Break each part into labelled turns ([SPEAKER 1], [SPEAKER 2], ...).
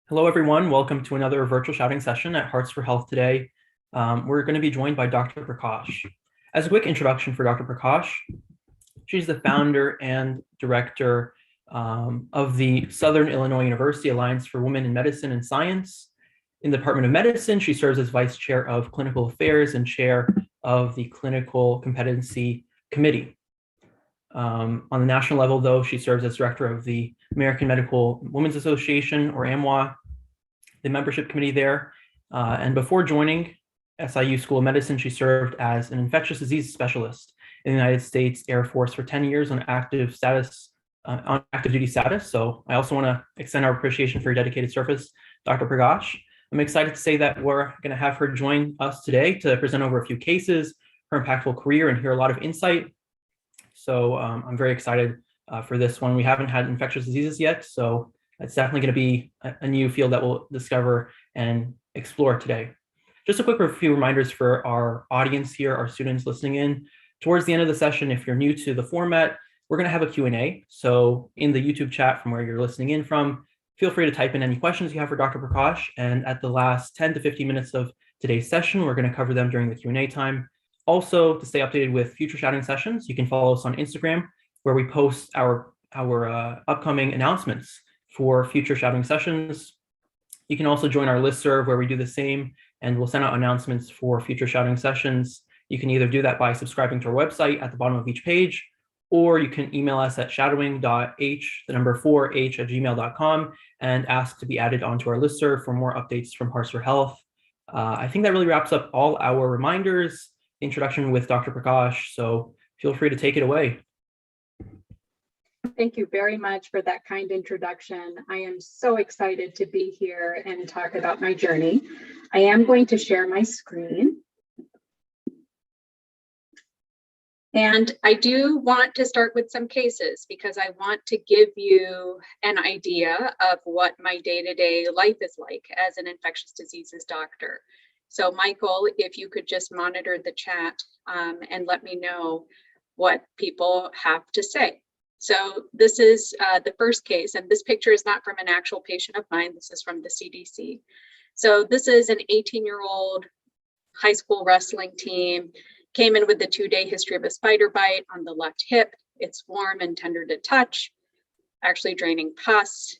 [SPEAKER 1] Hello, everyone. Welcome to another virtual shouting session at Hearts for Health today. We're going to be joined by Dr. Prakash. As a quick introduction for Dr. Prakash, she's the founder and director of the Southern Illinois University Alliance for Women in Medicine and Science. In the Department of Medicine, she serves as vice chair of clinical affairs and chair of the Clinical Competency Committee. On the national level, though, she serves as director of the American Medical Women's Association, or AMWA, the membership committee there. And before joining SIU School of Medicine, she served as an infectious disease specialist in the United States Air Force for 10 years on active duty status. So I also want to extend our appreciation for your dedicated service, Dr. Prakash. I'm excited to say that we're going to have her join us today to present over a few cases, her impactful career, and hear a lot of insight. So I'm very excited for this one. We haven't had infectious diseases yet, so it's definitely going to be a new field that we'll discover and explore today. Just a quick few reminders for our audience here, our students listening in. Towards the end of the session, if you're new to the format, we're going to have a Q&A. So in the YouTube chat from where you're listening in from, feel free to type in any questions you have for Dr. Prakash. And at the last 10 to 15 minutes of today's session, we're going to cover them during the Q&A time. Also, to stay updated with future shouting sessions, you can follow us on Instagram, where we post our upcoming announcements for future shouting sessions. You can also join our listserv, where we do the same, and we'll send out announcements for future shouting sessions. You can either do that by subscribing to our website at the bottom of each page, or you can email us at shadowing.h4h@gmail.com and ask to be added onto our listserv for more updates from Hearts for Health. I think that really wraps up all our reminders, introduction with Dr. Prakash, so feel free to take it away.
[SPEAKER 2] Thank you very much for that kind introduction. I am so excited to be here and talk about my journey. I am going to share my screen. And I do want to start with some cases because I want to give you an idea of what my day-to-day life is like as an infectious diseases doctor. So Michael, if you could just monitor the chat and let me know what people have to say. So this is the first case, and this picture is not from an actual patient of mine. This is from the CDC. So this is an 18-year-old high school wrestling team, came in with a 2-day history of a spider bite on the left hip. It's warm and tender to touch, actually draining pus.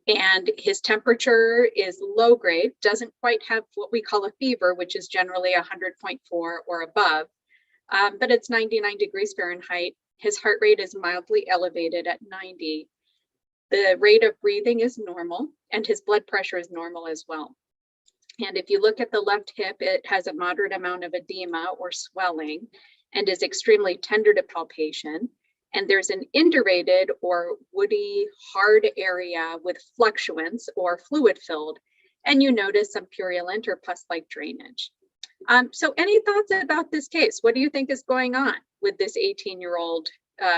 [SPEAKER 2] And his temperature is low grade, doesn't quite have what we call a fever, which is generally 100.4 or above, but it's 99 degrees Fahrenheit. His heart rate is mildly elevated at 90. The rate of breathing is normal, and his blood pressure is normal as well. And if you look at the left hip, it has a moderate amount of edema or swelling and is extremely tender to palpation. And there's an indurated or woody hard area with fluctuance or fluid filled, and you notice some purulent or pus-like drainage. So any thoughts about this case? What do you think is going on with this 18-year-old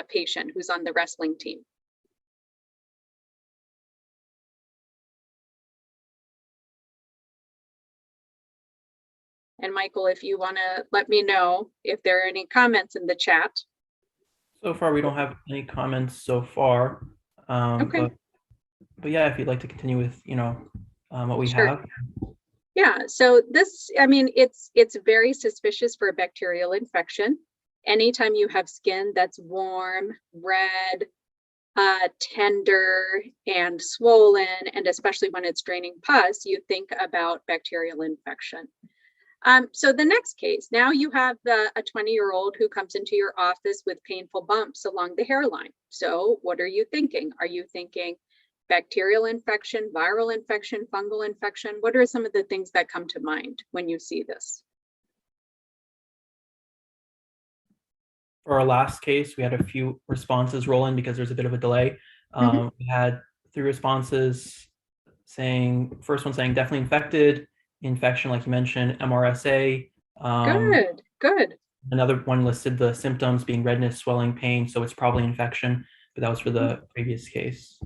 [SPEAKER 2] patient who's on the wrestling team? And Michael, if you want to let me know if there are any comments in the chat.
[SPEAKER 1] So far, we don't have any comments so far.
[SPEAKER 2] Okay.
[SPEAKER 1] But yeah, if you'd like to continue with, what we
[SPEAKER 2] Sure.
[SPEAKER 1] have.
[SPEAKER 2] Yeah, so this, I mean, it's very suspicious for a bacterial infection. Anytime you have skin that's warm, red, tender, and swollen, and especially when it's draining pus, you think about bacterial infection. So the next case, now you have a 20-year-old who comes into your office with painful bumps along the hairline. So what are you thinking? Are you thinking bacterial infection, viral infection, fungal infection? What are some of the things that come to mind when you see this?
[SPEAKER 1] For our last case, we had a few responses roll in because there's a bit of a delay. We had 3 responses saying, first one saying definitely infected, infection, like you mentioned, MRSA.
[SPEAKER 2] Good.
[SPEAKER 1] Another one listed the symptoms being redness, swelling, pain, so it's probably infection, but that was for the previous case.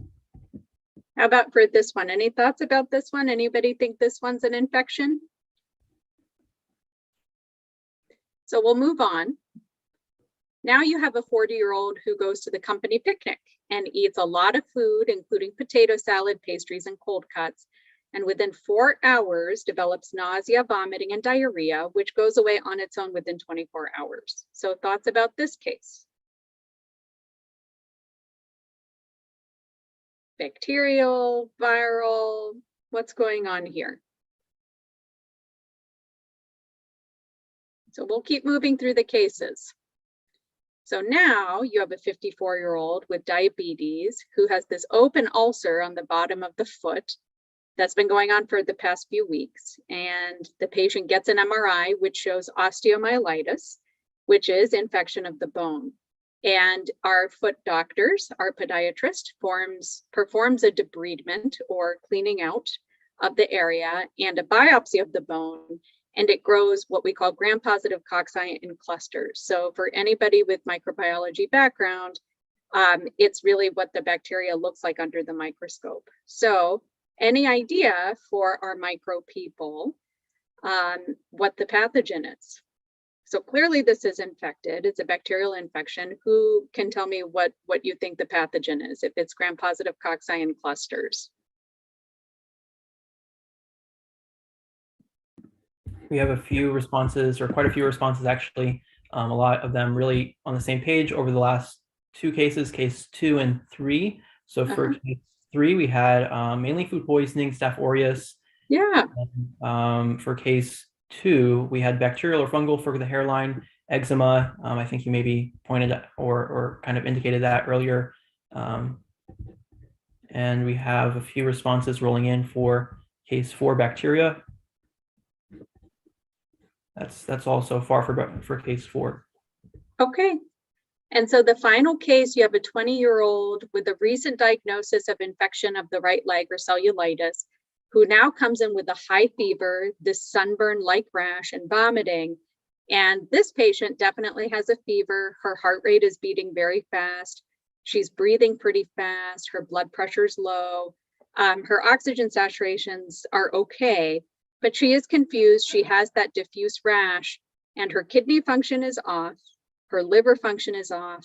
[SPEAKER 2] How about for this one? Any thoughts about this one? Anybody think this one's an infection? So we'll move on. Now you have a 40-year-old who goes to the company picnic and eats a lot of food, including potato salad, pastries, and cold cuts. and within 4 hours develops nausea, vomiting, and diarrhea, which goes away on its own within 24 hours. So thoughts about this case? Bacterial, viral, what's going on here? So we'll keep moving through the cases. So now you have a 54-year-old with diabetes who has this open ulcer on the bottom of the foot that's been going on for the past few weeks. And the patient gets an MRI, which shows osteomyelitis, which is infection of the bone. And our foot doctors, our podiatrist, performs a debridement or cleaning out of the area and a biopsy of the bone. And it grows what we call gram-positive cocci in clusters. So for anybody with microbiology background, it's really what the bacteria looks like under the microscope. So any idea for our micro people what the pathogen is? So clearly this is infected. It's a bacterial infection. Who can tell me what you think the pathogen is if it's gram-positive cocci in clusters?
[SPEAKER 1] We have a few responses, or quite a few responses actually, a lot of them really on the same page over the last two cases, case 2 and 3. So for case 3, we had mainly food poisoning, Staph aureus.
[SPEAKER 2] Yeah.
[SPEAKER 1] And, for case 2, we had bacterial or fungal for the hairline, eczema. I think you maybe pointed at, or kind of indicated that earlier. And we have a few responses rolling in for case 4, bacteria. That's all so far for case 4.
[SPEAKER 2] Okay. And so the final case, you have a 20-year-old with a recent diagnosis of infection of the right leg or cellulitis, who now comes in with a high fever, this sunburn-like rash and vomiting. And this patient definitely has a fever. Her heart rate is beating very fast. She's breathing pretty fast. Her blood pressure's low. Her oxygen saturations are okay, but she is confused. She has that diffuse rash, and her kidney function is off. Her liver function is off,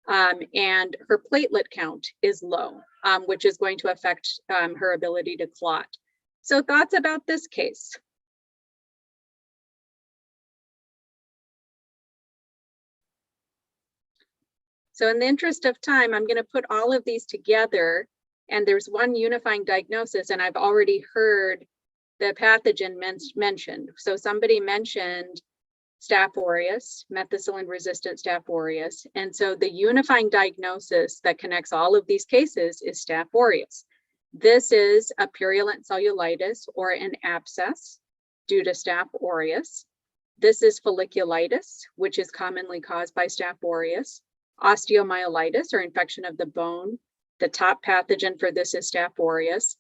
[SPEAKER 2] and her platelet count is low, which is going to affect her ability to clot. So thoughts about this case? So in the interest of time, I'm going to put all of these together, and there's one unifying diagnosis, and I've already heard the pathogen mentioned. So somebody mentioned Staph aureus, methicillin-resistant Staph aureus. And so the unifying diagnosis that connects all of these cases is Staph aureus. This is a purulent cellulitis or an abscess due to Staph aureus. This is folliculitis, which is commonly caused by Staph aureus. Osteomyelitis or infection of the bone. The top pathogen for this is Staph aureus.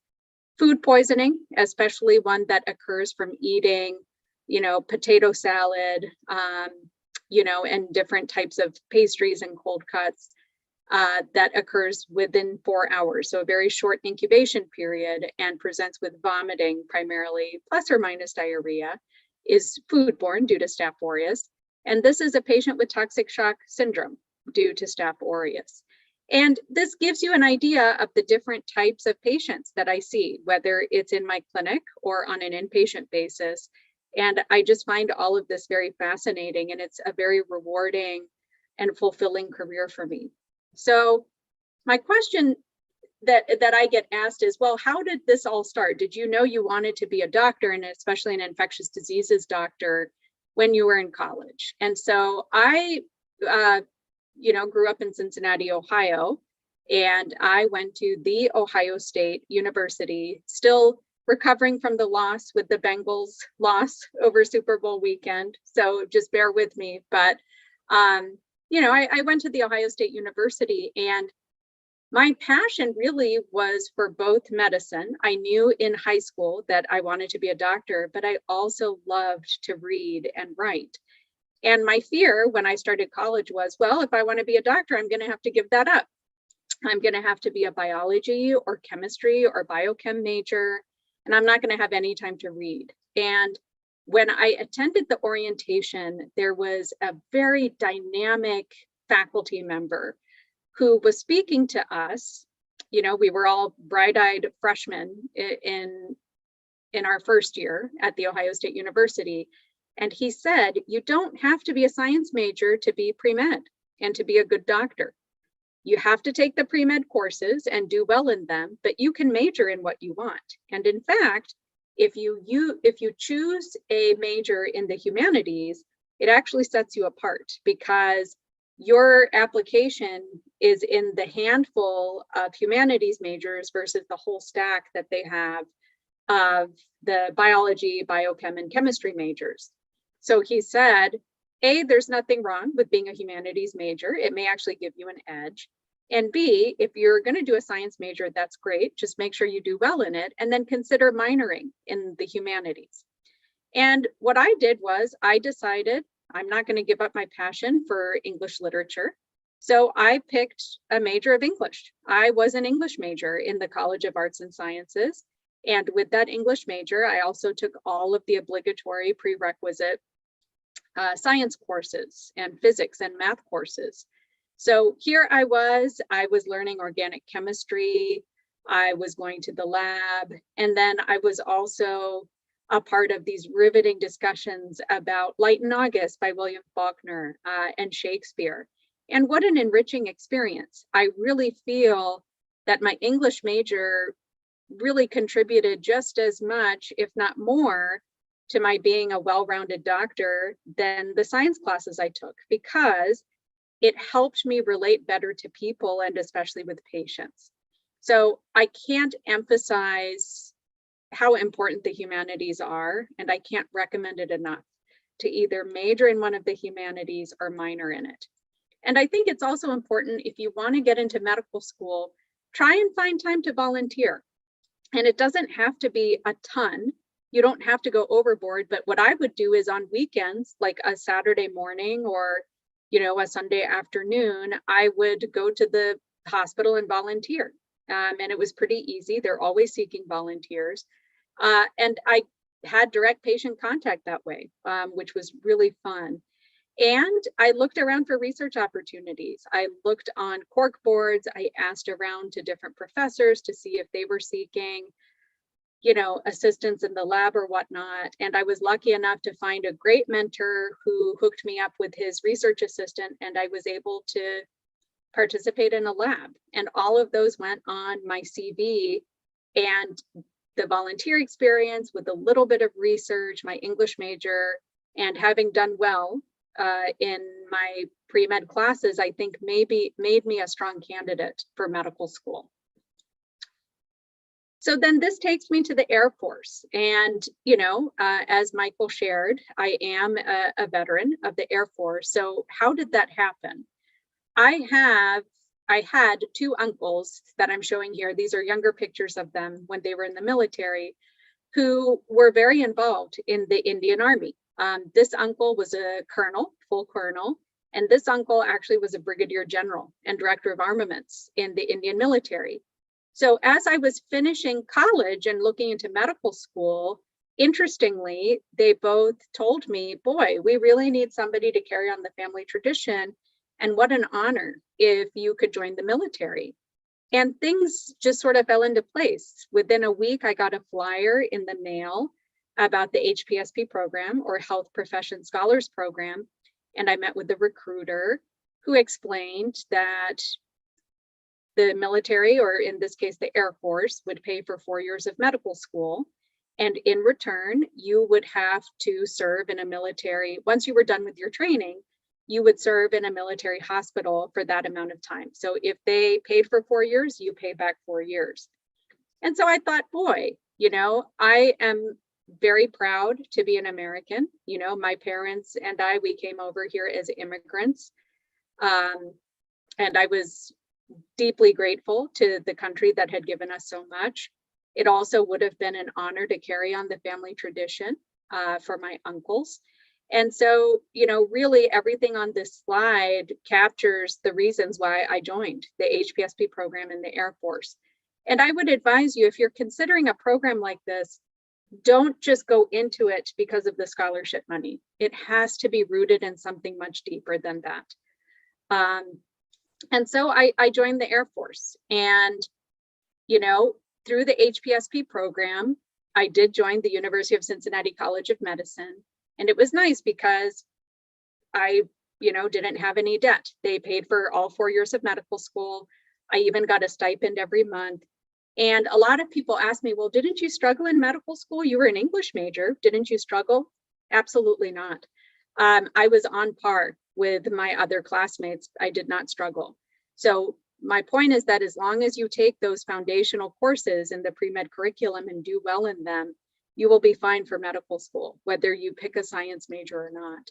[SPEAKER 2] Food poisoning, especially one that occurs from eating, potato salad, and different types of pastries and cold cuts, that occurs within 4 hours. So a very short incubation period and presents with vomiting primarily, plus or minus diarrhea, is foodborne due to Staph aureus. And this is a patient with toxic shock syndrome due to Staph aureus. And this gives you an idea of the different types of patients that I see, whether it's in my clinic or on an inpatient basis. And I just find all of this very fascinating, and it's a very rewarding and fulfilling career for me. So my question that I get asked is, well, how did this all start? Did you know you wanted to be a doctor, and especially an infectious diseases doctor, when you were in college? And so I grew up in Cincinnati, Ohio, and I went to the Ohio State University, still recovering from the loss with the Bengals loss over Super Bowl weekend. So just bear with me. But, I went to the Ohio State University, and my passion really was for both medicine. I knew in high school that I wanted to be a doctor, but I also loved to read and write. And my fear when I started college was, well, if I want to be a doctor, I'm going to have to give that up. I'm going to have to be a biology or chemistry or biochem major, and I'm not going to have any time to read. And when I attended the orientation, there was a very dynamic faculty member who was speaking to us. We were all bright-eyed freshmen in in our first year at The Ohio State University. And he said, you don't have to be a science major to be pre-med and to be a good doctor. You have to take the pre-med courses and do well in them, but you can major in what you want. And in fact, if you choose a major in the humanities, it actually sets you apart because your application is in the handful of humanities majors versus the whole stack that they have of the biology, biochem, and chemistry majors. So he said, A, there's nothing wrong with being a humanities major. It may actually give you an edge. And B, if you're going to do a science major, that's great. Just make sure you do well in it and then consider minoring in the humanities. And what I did was I decided I'm not going to give up my passion for English literature. So I picked a major of English. I was an English major in the College of Arts and Sciences. And with that English major, I also took all of the obligatory prerequisite science courses and physics and math courses. So here I was learning organic chemistry. I was going to the lab. And then I was also a part of these riveting discussions about Light in August by William Faulkner and Shakespeare. And what an enriching experience. I really feel that my English major really contributed just as much, if not more, to my being a well-rounded doctor than the science classes I took, because it helped me relate better to people and especially with patients. So I can't emphasize how important the humanities are, and I can't recommend it enough to either major in one of the humanities or minor in it. And I think it's also important, if you want to get into medical school, try and find time to volunteer. And it doesn't have to be a ton. You don't have to go overboard, but what I would do is on weekends, like a Saturday morning or, a Sunday afternoon, I would go to the hospital and volunteer. And it was pretty easy. They're always seeking volunteers. And I had direct patient contact that way, which was really fun. And I looked around for research opportunities. I looked on cork boards. I asked around to different professors to see if they were seeking, assistance in the lab or whatnot. And I was lucky enough to find a great mentor who hooked me up with his research assistant, and I was able to participate in a lab. And all of those went on my CV, and the volunteer experience with a little bit of research, my English major, and having done well in my pre-med classes, I think maybe made me a strong candidate for medical school. So then this takes me to the Air Force. And, as Michael shared, I am a veteran of the Air Force. So how did that happen? I had two uncles that I'm showing here. These are younger pictures of them when they were in the military, who were very involved in the Indian Army. This uncle was a colonel, full colonel, and this uncle actually was a brigadier general and director of armaments in the Indian military. So as I was finishing college and looking into medical school, interestingly, they both told me, boy, we really need somebody to carry on the family tradition. And what an honor if you could join the military. And things just sort of fell into place. Within a week, I got a flyer in the mail about the HPSP program, or Health Profession Scholars Program. And I met with the recruiter who explained that the military, or in this case, the Air Force, would pay for 4 years of medical school. And in return, you would have to serve in a military, once you were done with your training, you would serve in a military hospital for that amount of time. So if they paid for 4 years, you pay back 4 years. And so I thought, boy, I am very proud to be an American. My parents and we came over here as immigrants. And I was deeply grateful to the country that had given us so much. It also would have been an honor to carry on the family tradition for my uncles. And so, really everything on this slide captures the reasons why I joined the HPSP program in the Air Force. And I would advise you, if you're considering a program like this, don't just go into it because of the scholarship money. It has to be rooted in something much deeper than that. And so I joined the Air Force, and, through the HPSP program, I did join the University of Cincinnati College of Medicine, and it was nice because I, didn't have any debt. They paid for all 4 years of medical school. I even got a stipend every month. And a lot of people ask me, well, didn't you struggle in medical school? You were an English major. Didn't you struggle? Absolutely not. I was on par with my other classmates. I did not struggle. So my point is that as long as you take those foundational courses in the pre-med curriculum and do well in them, you will be fine for medical school, whether you pick a science major or not.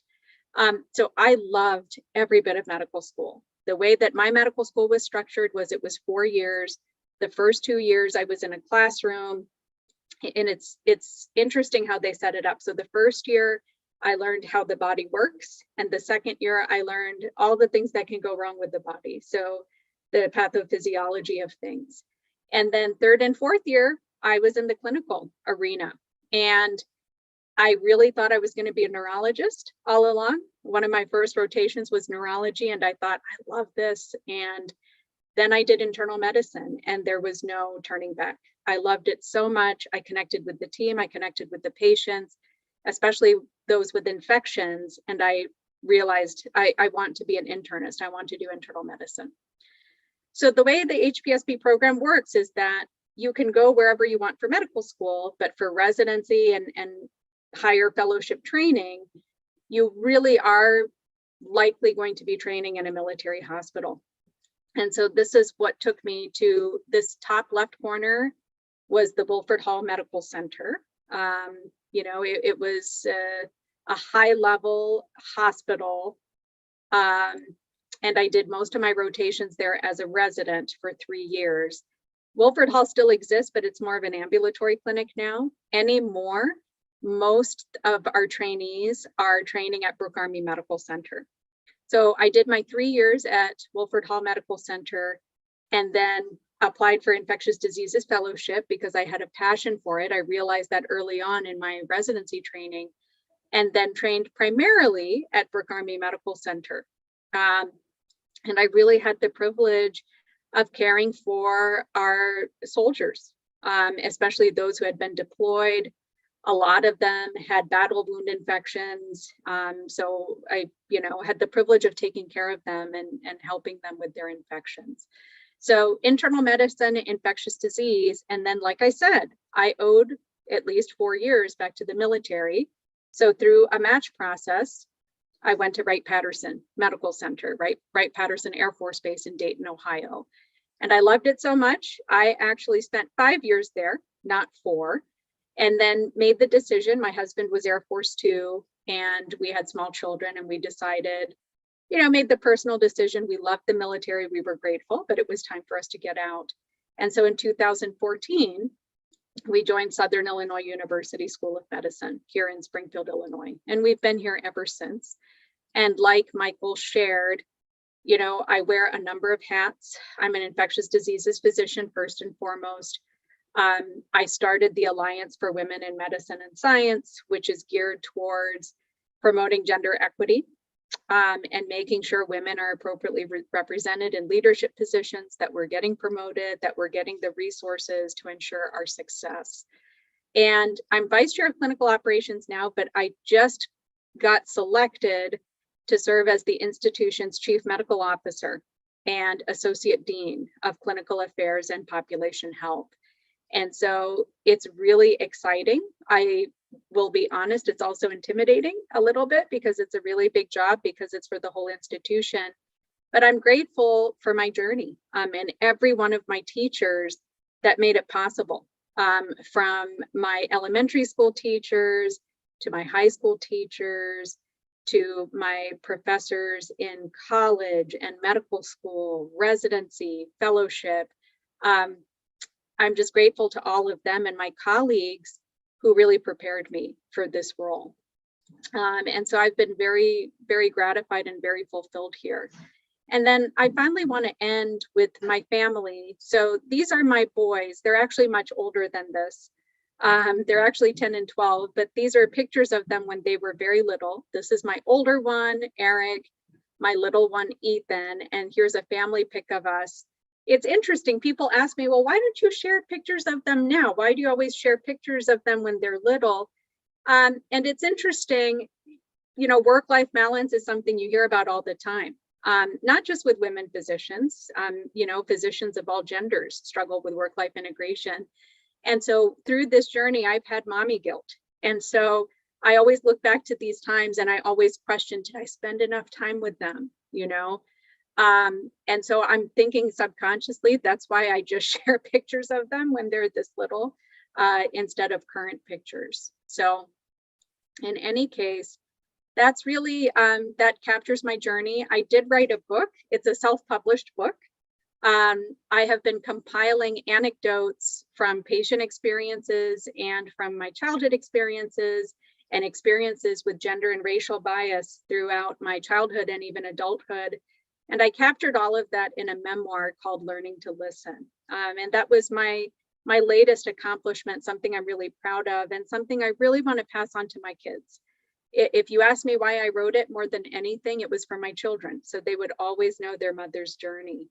[SPEAKER 2] So I loved every bit of medical school. The way that my medical school was structured was it was 4 years. The first 2 years I was in a classroom, and it's interesting how they set it up. So the first year I learned how the body works, and the second year I learned all the things that can go wrong with the body. So the pathophysiology of things. And then third and fourth year, I was in the clinical arena, and I really thought I was going to be a neurologist all along. One of my first rotations was neurology, and I thought, I love this. And then I did internal medicine, and there was no turning back. I loved it so much. I connected with the team. I connected with the patients, especially those with infections. And I realized I want to be an internist. I want to do internal medicine. So the way the HPSP program works is that you can go wherever you want for medical school, but for residency and higher fellowship training, you really are likely going to be training in a military hospital. And so this is what took me to this top left corner was the Wilford Hall Medical Center. It was a high level hospital. And I did most of my rotations there as a resident for 3 years. Wilford Hall still exists, but it's more of an ambulatory clinic now. Anymore, most of our trainees are training at Brooke Army Medical Center. So I did my 3 years at Wilford Hall Medical Center, and then applied for Infectious Diseases Fellowship because I had a passion for it. I realized that early on in my residency training, and then trained primarily at Brooke Army Medical Center. And I really had the privilege of caring for our soldiers, especially those who had been deployed. A lot of them had battle wound infections. So I, had the privilege of taking care of them and helping them with their infections. So internal medicine, infectious disease. And then, like I said, I owed at least 4 years back to the military. So through a match process, I went to Wright-Patterson Medical Center, Wright-Patterson Air Force Base in Dayton, Ohio. And I loved it so much, I actually spent 5 years there, not 4, and then made the decision. My husband was Air Force too, and we had small children, and we decided, made the personal decision. We loved the military, we were grateful, but it was time for us to get out. And so in 2014, we joined Southern Illinois University School of Medicine here in Springfield, Illinois, and we've been here ever since. And like Michael shared, I wear a number of hats. I'm an infectious diseases physician first and foremost. I started the Alliance for Women in Medicine and Science, which is geared towards promoting gender equity and making sure women are appropriately represented in leadership positions, that we're getting promoted, that we're getting the resources to ensure our success. And I'm vice chair of clinical operations now, but I just got selected to serve as the institution's chief medical officer and associate dean of clinical affairs and population health. And so it's really exciting. I will be honest, it's also intimidating a little bit because it's a really big job, because it's for the whole institution. But I'm grateful for my journey and every one of my teachers that made it possible, from my elementary school teachers to my high school teachers to my professors in college and medical school, residency, fellowship. I'm just grateful to all of them and my colleagues who really prepared me for this role. And so I've been very, very gratified and very fulfilled here. And then I finally want to end with my family. So these are my boys. They're actually much older than this. They're actually 10 and 12, but these are pictures of them when they were very little. This is my older one, Eric, my little one, Ethan, and here's a family pic of us it's interesting. People ask me, well, why don't you share pictures of them now? Why do you always share pictures of them when they're little? And it's interesting, you know, work-life balance is something you hear about all the time. Not just with women physicians, you know, physicians of all genders struggle with work-life integration. And so through this journey, I've had mommy guilt. And so I always look back to these times and I always question, did I spend enough time with them? You know? And so I'm thinking subconsciously, that's why I just share pictures of them when they're this little, instead of current pictures. So in any case, that's really, that captures my journey. I did write a book. It's a self-published book. I have been compiling anecdotes from patient experiences and from my childhood experiences and experiences with gender and racial bias throughout my childhood and even adulthood. And I captured all of that in a memoir called Learning to Listen. And that was my latest accomplishment, something I'm really proud of and something I really want to pass on to my kids. If you ask me why I wrote it more than anything, it was for my children. So they would always know their mother's journey.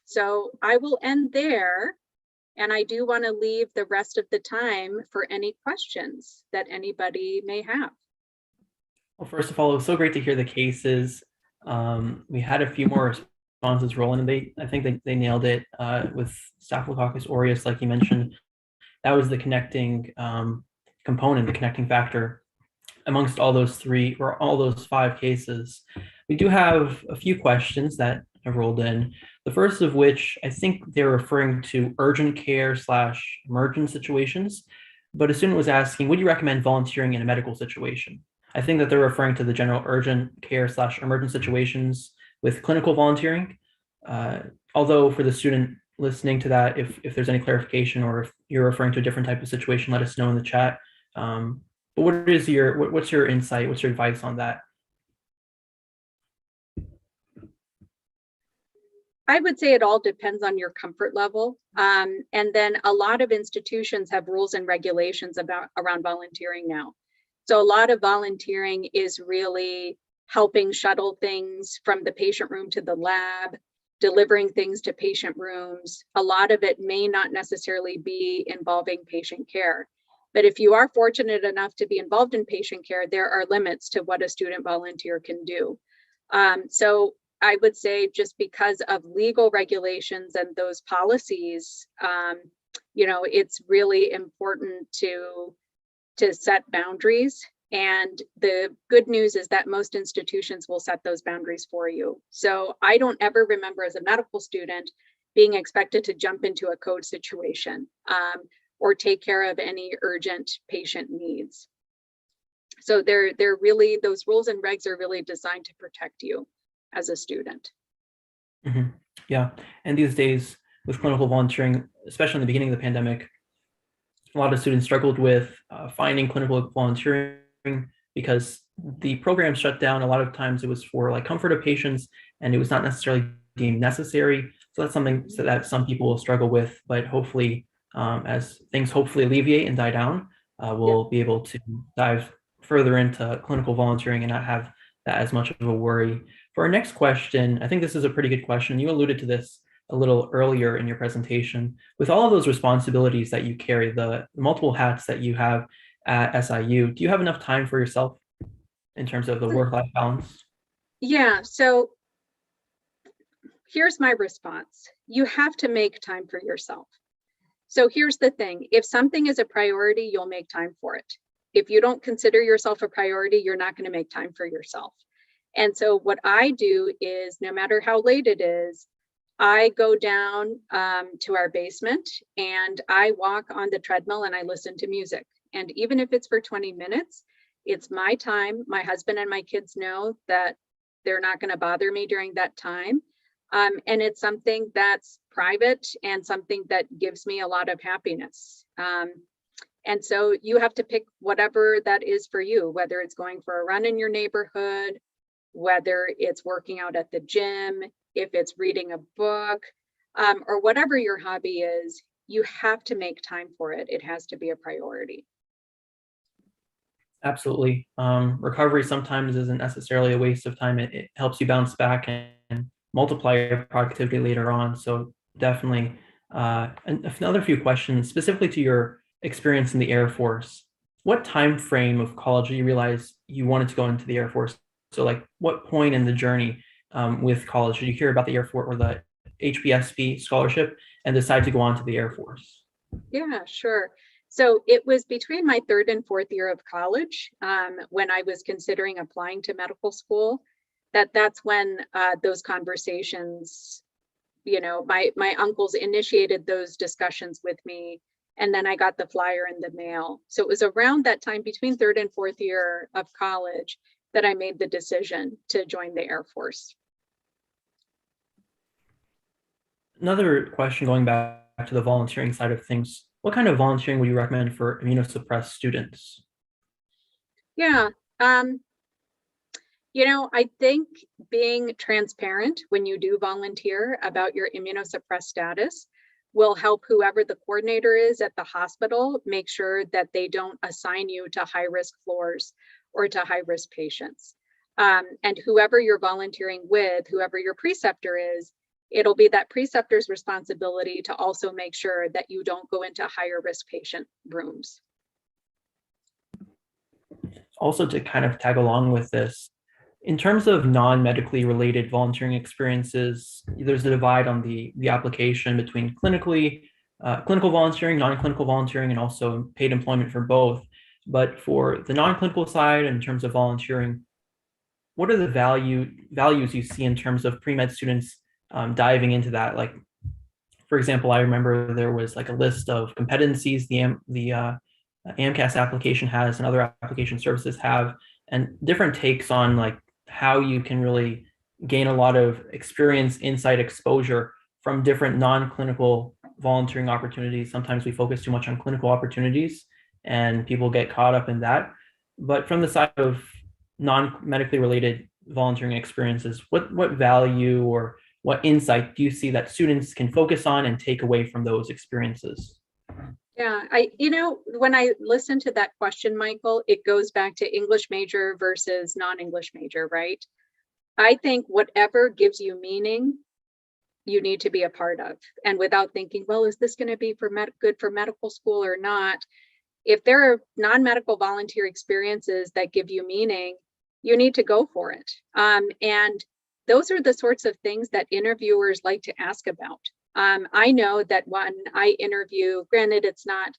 [SPEAKER 2] So I will end there. And I do want to leave the rest of the time for any questions that anybody may have.
[SPEAKER 1] Well, first of all, it was so great to hear the cases. We had a few more responses roll in, and I think they nailed it with Staphylococcus aureus, like you mentioned. That was the connecting component, the connecting factor amongst all those three or all those 5 cases. We do have a few questions that have rolled in. The first of which, I think they're referring to urgent care / emergent situations, but a student was asking, would you recommend volunteering in a medical situation? I think that they're referring to the general urgent care / emergent situations with clinical volunteering. Although for the student listening to that, if there's any clarification or if you're referring to a different type of situation, let us know in the chat. But what's your insight? What's your advice on that?
[SPEAKER 2] I would say it all depends on your comfort level. And then a lot of institutions have rules and regulations around volunteering now. So a lot of volunteering is really helping shuttle things from the patient room to the lab, delivering things to patient rooms. A lot of it may not necessarily be involving patient care. But if you are fortunate enough to be involved in patient care, there are limits to what a student volunteer can do. So I would say just because of legal regulations and those policies, you know, it's really important to set boundaries. And the good news is that most institutions will set those boundaries for you. So I don't ever remember as a medical student being expected to jump into a code situation or take care of any urgent patient needs. So they're really, those rules and regs are really designed to protect you as a student.
[SPEAKER 1] Mm-hmm. Yeah, and these days with clinical volunteering, especially in the beginning of the pandemic, a lot of students struggled with finding clinical volunteering because the program shut down. A lot of times it was for like comfort of patients and it was not necessarily deemed necessary. So that's something that some people will struggle with, but hopefully as things hopefully alleviate and die down, we'll be able to dive further into clinical volunteering and not have that as much of a worry. For our next question, I think this is a pretty good question. You alluded to this a little earlier in your presentation. With all of those responsibilities that you carry, the multiple hats that you have at SIU, do you have enough time for yourself in terms of the work-life balance?
[SPEAKER 2] Yeah, so here's my response. You have to make time for yourself. So here's the thing. If something is a priority, you'll make time for it. If you don't consider yourself a priority, you're not going to make time for yourself. And so what I do is, no matter how late it is, I go down to our basement and I walk on the treadmill and I listen to music. And even if it's for 20 minutes, it's my time. My husband and my kids know that they're not going to bother me during that time. And it's something that's private and something that gives me a lot of happiness. And so you have to pick whatever that is for you, whether it's going for a run in your neighborhood, whether it's working out at the gym, if it's reading a book, or whatever your hobby is, you have to make time for it. It has to be a priority.
[SPEAKER 1] Absolutely. Recovery sometimes isn't necessarily a waste of time. It helps you bounce back and multiply your productivity later on. So definitely another few questions specifically to your experience in the Air Force. What time frame of college did you realize you wanted to go into the Air Force? So like what point in the journey with college did you hear about the Air Force or the HPSP Scholarship and decide to go on to the Air Force?
[SPEAKER 2] Yeah, sure. So it was between my third and fourth year of college when I was considering applying to medical school. That's when those conversations, my uncles initiated those discussions with me, and then I got the flyer in the mail. So it was around that time between third and fourth year of college that I made the decision to join the Air Force.
[SPEAKER 1] Another question going back to the volunteering side of things, what kind of volunteering would you recommend for immunosuppressed students?
[SPEAKER 2] Yeah. I think being transparent when you do volunteer about your immunosuppressed status will help whoever the coordinator is at the hospital make sure that they don't assign you to high-risk floors or to high-risk patients. And whoever you're volunteering with, whoever your preceptor is, it'll be that preceptor's responsibility to also make sure that you don't go into higher risk patient rooms.
[SPEAKER 1] Also, to kind of tag along with this, in terms of non-medically related volunteering experiences, there's a divide on the application between clinical volunteering, non-clinical volunteering, and also paid employment for both. But for the non-clinical side, in terms of volunteering, what are the values you see in terms of pre-med students diving into that? Like, for example, I remember there was like a list of competencies the AMCAS application has and other application services have, and different takes on like how you can really gain a lot of experience, insight, exposure from different non-clinical volunteering opportunities. Sometimes we focus too much on clinical opportunities and people get caught up in that. But from the side of non-medically related volunteering experiences, what value or what insight do you see that students can focus on and take away from those experiences?
[SPEAKER 2] Yeah, when I listen to that question, Michael, it goes back to English major versus non-English major, right? I think whatever gives you meaning, you need to be a part of. And without thinking, well, is this going to be good for medical school or not? If there are non-medical volunteer experiences that give you meaning, you need to go for it. And those are the sorts of things that interviewers like to ask about. I know that when I interview, granted, it's not,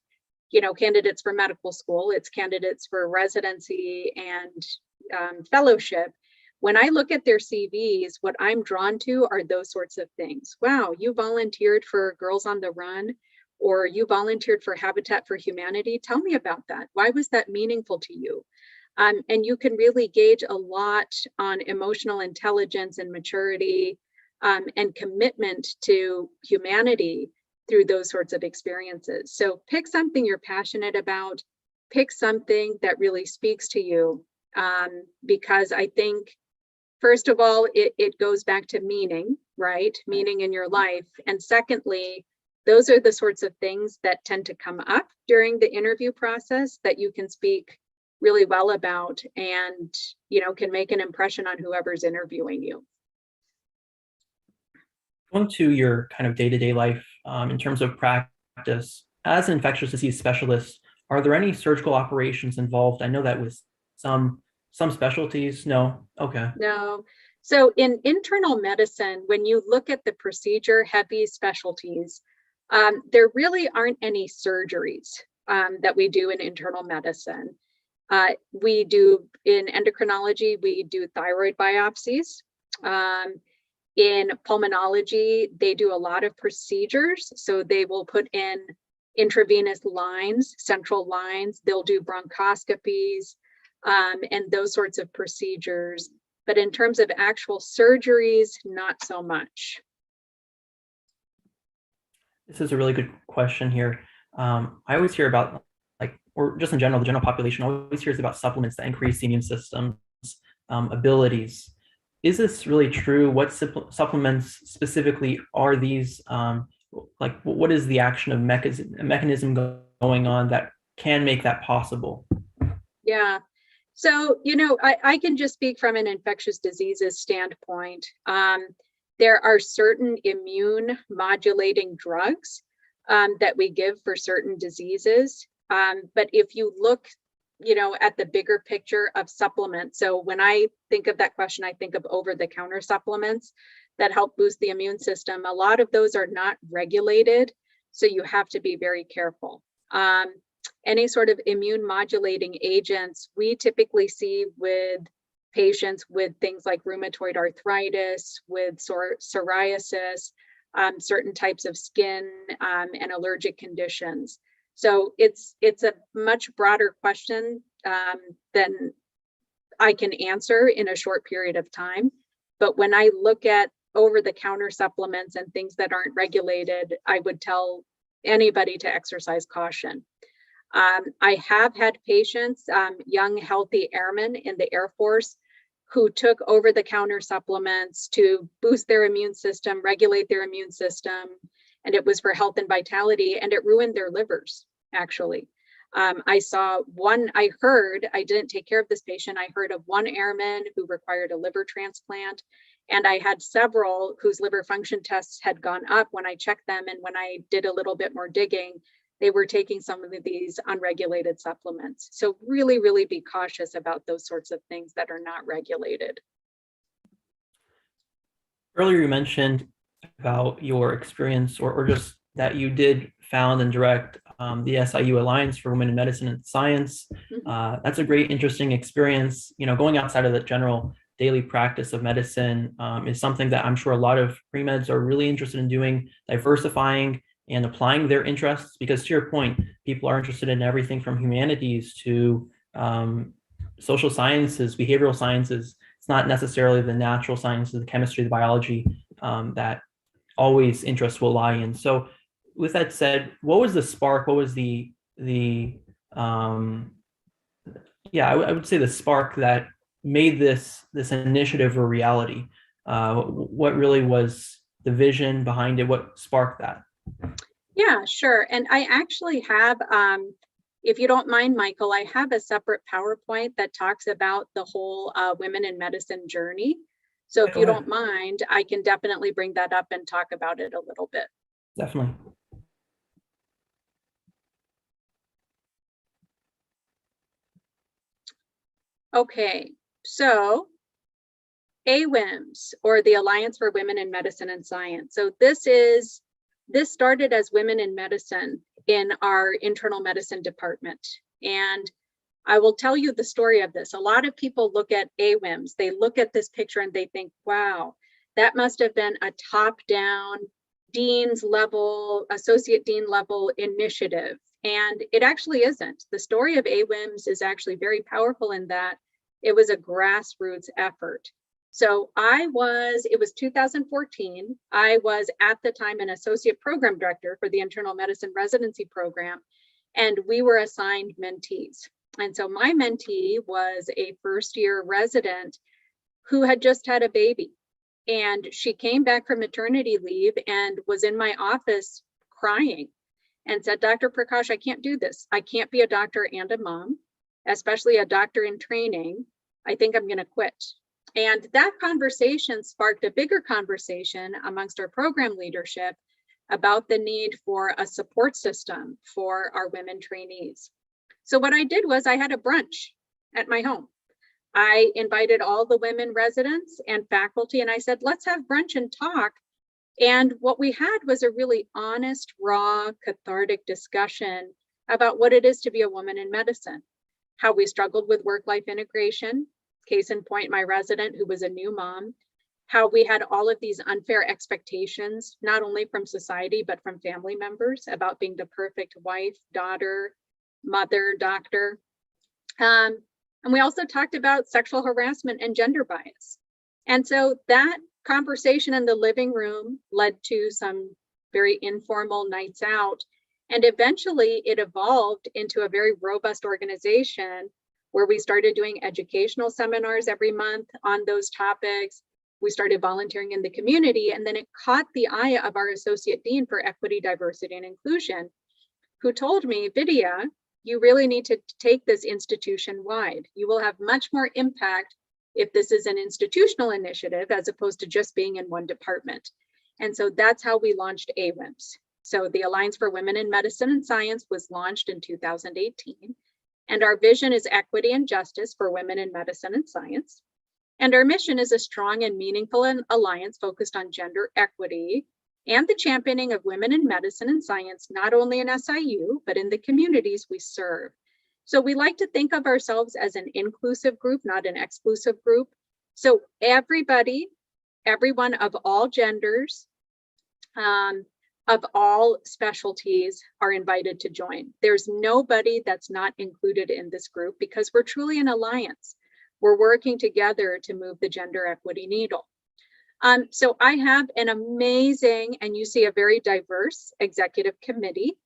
[SPEAKER 2] candidates for medical school, it's candidates for residency and fellowship. When I look at their CVs, what I'm drawn to are those sorts of things. Wow, you volunteered for Girls on the Run, or you volunteered for Habitat for Humanity. Tell me about that. Why was that meaningful to you? And you can really gauge a lot on emotional intelligence and maturity and commitment to humanity through those sorts of experiences. So pick something you're passionate about, pick something that really speaks to you, because I think, first of all, it goes back to meaning, right? Meaning in your life. And secondly, those are the sorts of things that tend to come up during the interview process that you can speak really well about and, can make an impression on whoever's interviewing you.
[SPEAKER 1] Going to your kind of day-to-day life in terms of practice, as an infectious disease specialist, are there any surgical operations involved? I know that with some specialties, no? Okay.
[SPEAKER 2] No. So in internal medicine, when you look at the procedure heavy specialties, there really aren't any surgeries that we do in internal medicine. We do in endocrinology, we do thyroid biopsies. In pulmonology, they do a lot of procedures. So they will put in intravenous lines, central lines. They'll do bronchoscopies and those sorts of procedures. But in terms of actual surgeries, not so much.
[SPEAKER 1] This is a really good question here. I always hear about, or just in general, the general population always hears about supplements that increase the immune system's abilities. Is this really true? What supplements specifically are these? What is the action of mechanism going on that can make that possible?
[SPEAKER 2] Yeah. So, I can just speak from an infectious diseases standpoint. There are certain immune modulating drugs that we give for certain diseases. But if you look, at the bigger picture of supplements, so when I think of that question, I think of over-the-counter supplements that help boost the immune system. A lot of those are not regulated, so you have to be very careful. Any sort of immune modulating agents we typically see with patients with things like rheumatoid arthritis, with psoriasis, certain types of skin and allergic conditions. So it's a much broader question than I can answer in a short period of time. But when I look at over-the-counter supplements and things that aren't regulated, I would tell anybody to exercise caution. I have had patients, young, healthy airmen in the Air Force, who took over-the-counter supplements to boost their immune system, regulate their immune system, and it was for health and vitality, and it ruined their livers, actually. I didn't take care of this patient. I heard of one airman who required a liver transplant, and I had several whose liver function tests had gone up when I checked them, and when I did a little bit more digging, they were taking some of these unregulated supplements. So really, really be cautious about those sorts of things that are not regulated.
[SPEAKER 1] Earlier, you mentioned about your experience or just that you did found and direct the SIU Alliance for Women in Medicine and Science. That's a great, interesting experience. Going outside of the general daily practice of medicine is something that I'm sure a lot of pre-meds are really interested in doing, diversifying and applying their interests, because to your point, people are interested in everything from humanities to social sciences, behavioral sciences. It's not necessarily the natural sciences, the chemistry, the biology that always interests will lie in. So with that said, what was the spark? What was I would say the spark that made this initiative a reality? What really was the vision behind it? What sparked that?
[SPEAKER 2] Yeah, sure. And I actually have, if you don't mind, Michael, I have a separate PowerPoint that talks about the whole women in medicine journey. So if you don't mind, I can definitely bring that up and talk about it a little bit.
[SPEAKER 1] Definitely.
[SPEAKER 2] Okay, so AWIMS, or the Alliance for Women in Medicine and Science. So this started as Women in Medicine in our internal medicine department. And I will tell you the story of this. A lot of people look at AWIMS, they look at this picture and they think, wow, that must have been a top-down, dean's level, associate dean level initiative. And it actually isn't. The story of AWIMS is actually very powerful in that it was a grassroots effort. So it was 2014. I was at the time an associate program director for the internal medicine residency program, and we were assigned mentees. And so my mentee was a first-year resident who had just had a baby. And she came back from maternity leave and was in my office crying and said, Dr. Prakash, I can't do this. I can't be a doctor and a mom, especially a doctor in training. I think I'm going to quit. And that conversation sparked a bigger conversation amongst our program leadership about the need for a support system for our women trainees. So what I did was I had a brunch at my home. I invited all the women residents and faculty, and I said, let's have brunch and talk. And what we had was a really honest, raw, cathartic discussion about what it is to be a woman in medicine, how we struggled with work-life integration. Case in point, my resident who was a new mom, how we had all of these unfair expectations, not only from society, but from family members about being the perfect wife, daughter, mother, doctor. And we also talked about sexual harassment and gender bias. And so that conversation in the living room led to some very informal nights out. And eventually it evolved into a very robust organization where we started doing educational seminars every month on those topics. We started volunteering in the community, and then it caught the eye of our Associate Dean for Equity, Diversity, and Inclusion, who told me, Vidya, you really need to take this institution wide. You will have much more impact if this is an institutional initiative as opposed to just being in one department. And so that's how we launched AWIMS. So the Alliance for Women in Medicine and Science was launched in 2018. And our vision is equity and justice for women in medicine and science. And our mission is a strong and meaningful alliance focused on gender equity and the championing of women in medicine and science, not only in SIU, but in the communities we serve. So we like to think of ourselves as an inclusive group, not an exclusive group. So everybody, everyone of all genders, of all specialties are invited to join. There's nobody that's not included in this group because we're truly an alliance. We're working together to move the gender equity needle. So I have an amazing, and you see a very diverse executive committee.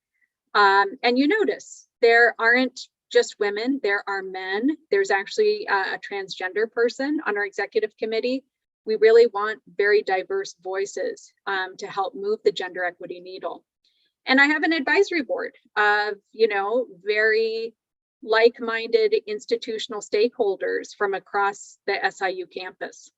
[SPEAKER 2] And you notice there aren't just women, there are men. There's actually a transgender person on our executive committee. We really want very diverse voices to help move the gender equity needle. And I have an advisory board of, very like-minded institutional stakeholders from across the SIU campus.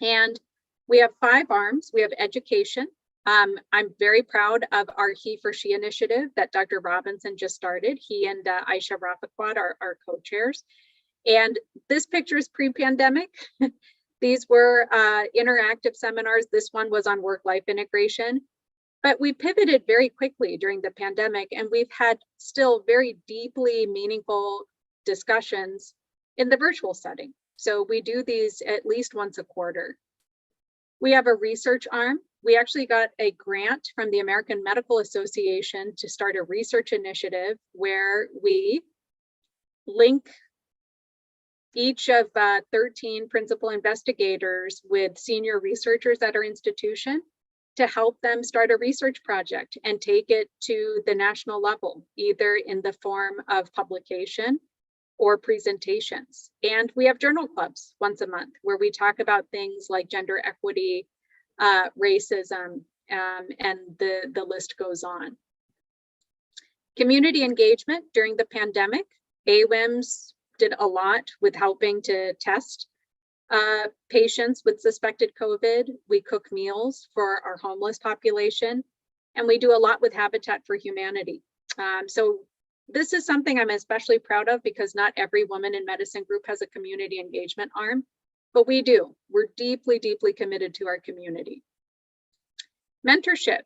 [SPEAKER 2] And we have 5 arms. We have education. I'm very proud of our He for She initiative that Dr. Robinson just started. He and Aisha Rafiquat are co-chairs. And this picture is pre-pandemic. These were interactive seminars. This one was on work-life integration. But we pivoted very quickly during the pandemic, and we've had still very deeply meaningful discussions in the virtual setting. So we do these at least once a quarter. We have a research arm. We actually got a grant from the American Medical Association to start a research initiative where we link each of 13 principal investigators with senior researchers at our institution to help them start a research project and take it to the national level, either in the form of publication or presentations. And we have journal clubs once a month where we talk about things like gender equity, racism, and the list goes on. Community engagement during the pandemic. AWIMS did a lot with helping to test patients with suspected COVID. We cook meals for our homeless population, and we do a lot with Habitat for Humanity. So this is something I'm especially proud of because not every woman in medicine group has a community engagement arm, but we do. We're deeply, deeply committed to our community. Mentorship.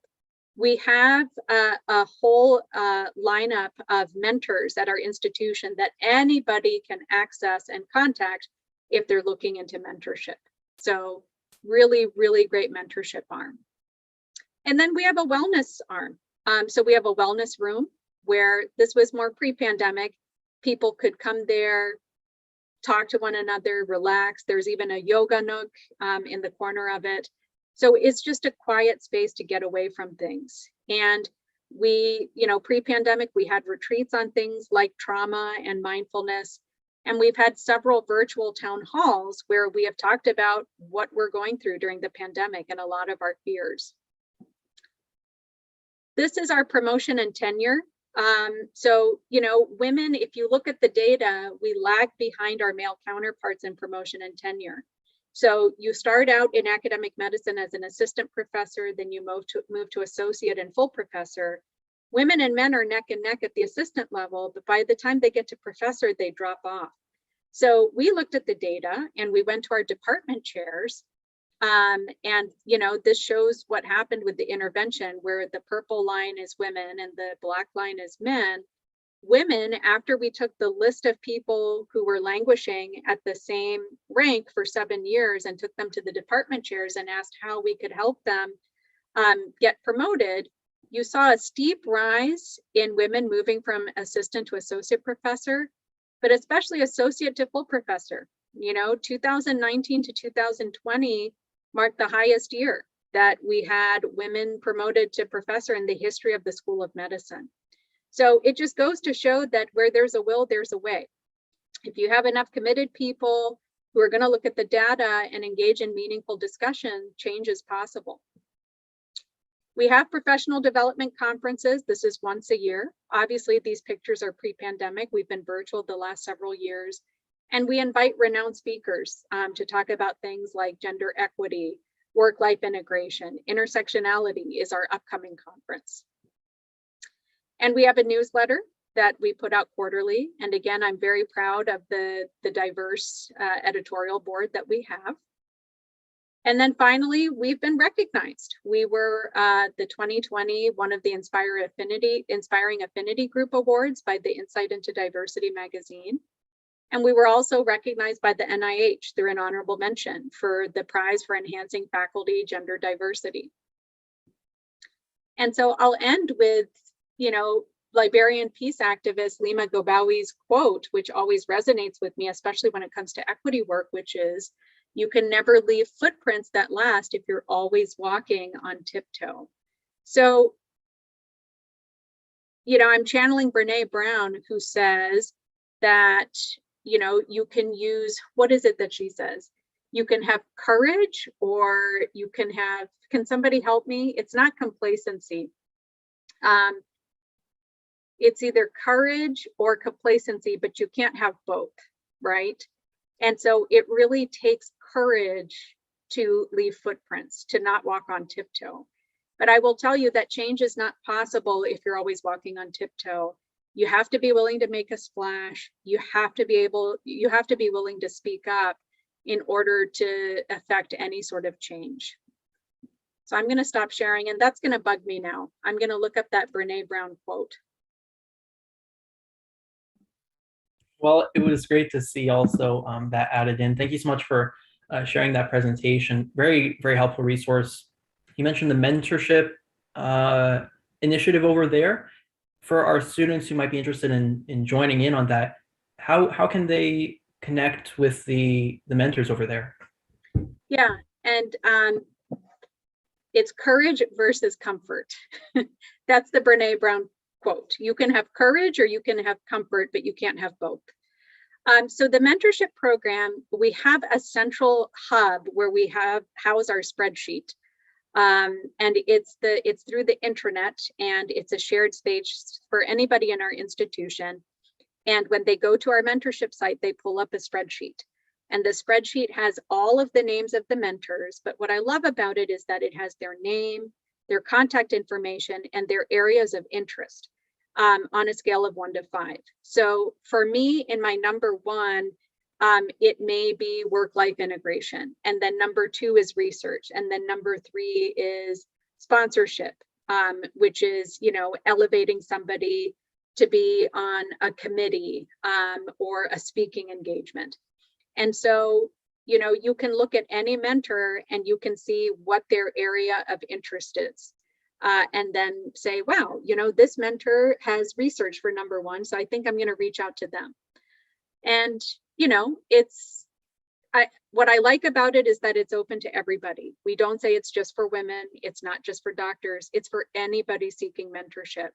[SPEAKER 2] We have a whole lineup of mentors at our institution that anybody can access and contact if they're looking into mentorship. So really, really great mentorship arm. And then we have a wellness arm. So we have a wellness room where this was more pre-pandemic. People could come there, talk to one another, relax. There's even a yoga nook in the corner of it. So it's just a quiet space to get away from things. And we, pre-pandemic, we had retreats on things like trauma and mindfulness. And we've had several virtual town halls where we have talked about what we're going through during the pandemic and a lot of our fears. This is our promotion and tenure. So, women, if you look at the data, we lag behind our male counterparts in promotion and tenure. So you start out in academic medicine as an assistant professor, then you move to associate and full professor. Women and men are neck and neck at the assistant level, but by the time they get to professor, they drop off. So we looked at the data and we went to our department chairs. And, this shows what happened with the intervention where the purple line is women and the black line is men. Women, after we took the list of people who were languishing at the same rank for 7 years and took them to the department chairs and asked how we could help them get promoted, you saw a steep rise in women moving from assistant to associate professor, but especially associate to full professor. 2019 to 2020 marked the highest year that we had women promoted to professor in the history of the School of Medicine. So it just goes to show that where there's a will, there's a way. If you have enough committed people who are going to look at the data and engage in meaningful discussion, change is possible. We have professional development conferences. This is once a year. Obviously, these pictures are pre-pandemic. We've been virtual the last several years. And we invite renowned speakers to talk about things like gender equity, work-life integration, intersectionality is our upcoming conference. And we have a newsletter that we put out quarterly. And again, I'm very proud of the diverse editorial board that we have. And then finally, we've been recognized. We were the 2020 one of the Inspiring Affinity Group Awards by the Insight into Diversity magazine. And we were also recognized by the NIH through an honorable mention for the prize for enhancing faculty gender diversity. And so I'll end with, Liberian peace activist Lima Gobawi's quote, which always resonates with me, especially when it comes to equity work, which is, "You can never leave footprints that last if you're always walking on tiptoe." So, I'm channeling Brene Brown, who says that, you can use, what is it that she says? You can have courage, or you can somebody help me? It's not complacency. It's either courage or complacency, but you can't have both, right? And so it really takes courage to leave footprints, to not walk on tiptoe. But I will tell you that change is not possible if you're always walking on tiptoe. You have to be willing to make a splash. You have to be willing to speak up in order to affect any sort of change. So I'm going to stop sharing, and that's going to bug me now. I'm going to look up that Brene Brown quote.
[SPEAKER 1] Well, it was great to see also that added in. Thank you so much for sharing that presentation. Very, very helpful resource. You mentioned the mentorship initiative over there. For our students who might be interested in joining in on that, how can they connect with the mentors over there?
[SPEAKER 2] Yeah, and it's courage versus comfort. That's the Brene Brown quote. You can have courage or you can have comfort, but you can't have both. So the mentorship program, we have a central hub where we house our spreadsheet. And it's through the intranet, and it's a shared space for anybody in our institution. And when they go to our mentorship site, they pull up a spreadsheet. And the spreadsheet has all of the names of the mentors. But what I love about it is that it has their name, their contact information, and their areas of interest on a scale of 1 to 5. So for me, in my number 1, it may be work-life integration. And then number 2 is research. And then number 3 is sponsorship, which is, elevating somebody to be on a committee or a speaking engagement. And so, you can look at any mentor and you can see what their area of interest is. And then say, wow, this mentor has research for number 1, so I think I'm going to reach out to them. And, what I like about it is that it's open to everybody. We don't say it's just for women. It's not just for doctors. It's for anybody seeking mentorship.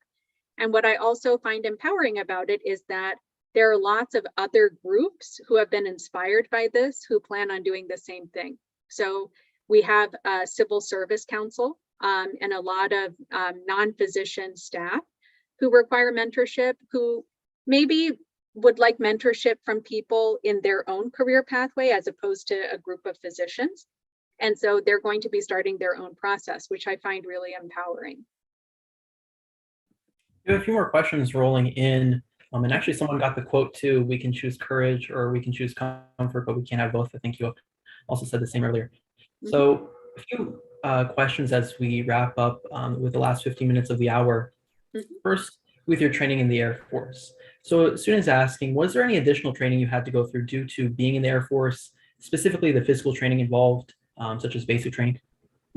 [SPEAKER 2] And what I also find empowering about it is that there are lots of other groups who have been inspired by this, who plan on doing the same thing. So we have a civil service council and a lot of non-physician staff who require mentorship, who maybe would like mentorship from people in their own career pathway as opposed to a group of physicians. And so they're going to be starting their own process, which I find really empowering.
[SPEAKER 1] We have a few more questions rolling in. And actually someone got the quote too: we can choose courage or we can choose comfort, but we can't have both. I think you also said the same earlier. Mm-hmm. So a few questions as we wrap up with the last 15 minutes of the hour. Mm-hmm. First, with your training in the Air Force. So students asking, was there any additional training you had to go through due to being in the Air Force, specifically the physical training involved, such as basic training?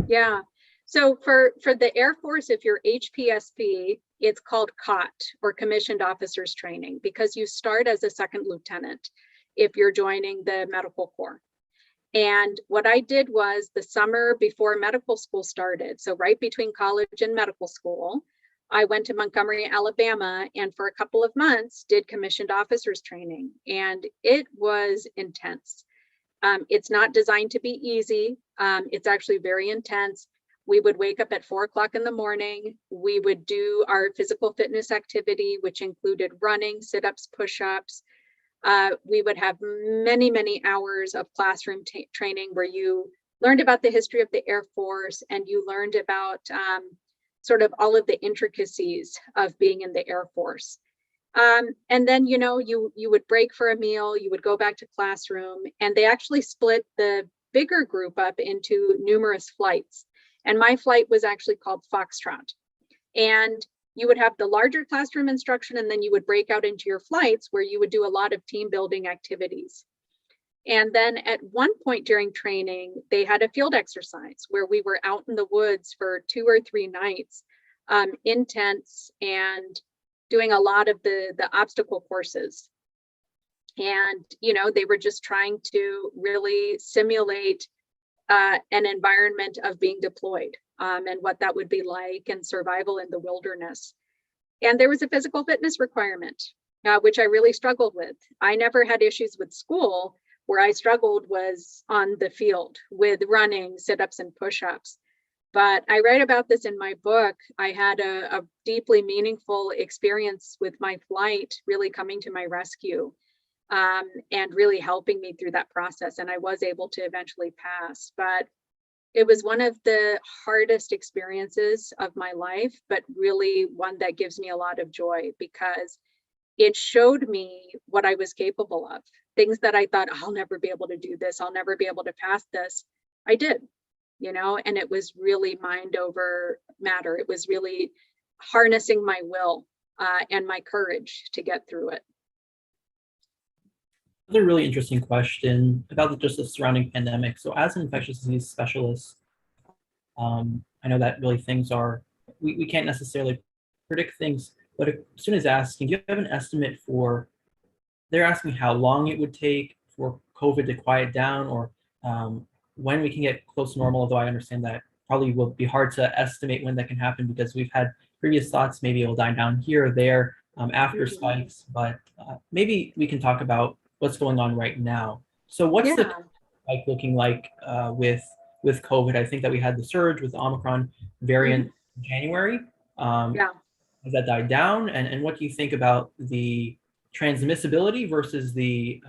[SPEAKER 2] Yeah. So for the Air Force, if you're HPSP, it's called COT, or Commissioned Officers Training, because you start as a second lieutenant if you're joining the Medical Corps. And what I did was the summer before medical school started, so right between college and medical school, I went to Montgomery, Alabama, and for a couple of months did commissioned officers training, and it was intense. It's not designed to be easy. It's actually very intense. We would wake up at 4 o'clock in the morning. We would do our physical fitness activity, which included running, sit-ups, push-ups. We would have many, many hours of classroom training where you learned about the history of the Air Force, and you learned about sort of all of the intricacies of being in the Air Force. And then, you would break for a meal, you would go back to classroom, and they actually split the bigger group up into numerous flights. And my flight was actually called Foxtrot. And you would have the larger classroom instruction, and then you would break out into your flights where you would do a lot of team building activities. And then at one point during training, they had a field exercise where we were out in the woods for 2 or 3 nights, in tents, and doing a lot of the obstacle courses. And, they were just trying to really simulate an environment of being deployed, and what that would be like, and survival in the wilderness. And there was a physical fitness requirement, which I really struggled with. I never had issues with school. Where I struggled was on the field with running, sit-ups, and push-ups. But I write about this in my book. I had a deeply meaningful experience with my flight really coming to my rescue, and really helping me through that process. And I was able to eventually pass. But it was one of the hardest experiences of my life, but really one that gives me a lot of joy, because it showed me what I was capable of. Things that I thought, I'll never be able to do this, I'll never be able to pass this, I did, and it was really mind over matter. It was really harnessing my will and my courage to get through it.
[SPEAKER 1] Another really interesting question about just the surrounding pandemic. So as an infectious disease specialist, I know that really things are, we can't necessarily predict things, but a student is asking, do you have an estimate for, they're asking how long it would take for COVID to quiet down, or when we can get close to normal, although I understand that probably will be hard to estimate when that can happen, because we've had previous thoughts maybe it will die down here or there after spikes, but maybe we can talk about what's going on right now. So what's the spike looking like with COVID? I think that we had the surge with the Omicron variant in January. Has that died down? And what do you think about the transmissibility versus the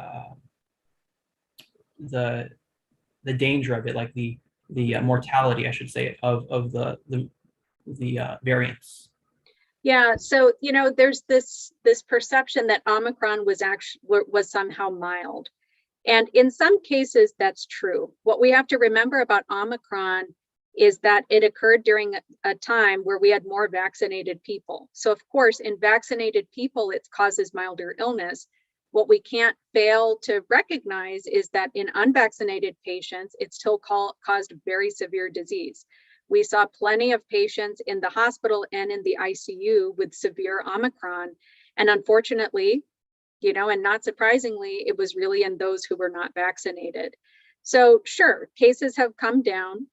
[SPEAKER 1] danger of it, like the mortality, I should say, of the variants?
[SPEAKER 2] Yeah, so there's this perception that Omicron was somehow mild, and in some cases that's true. What we have to remember about Omicron is that it occurred during a time where we had more vaccinated people. So of course, in vaccinated people, it causes milder illness. What we can't fail to recognize is that in unvaccinated patients, it still caused very severe disease. We saw plenty of patients in the hospital and in the ICU with severe Omicron. And unfortunately, and not surprisingly, it was really in those who were not vaccinated. So sure, cases have come down.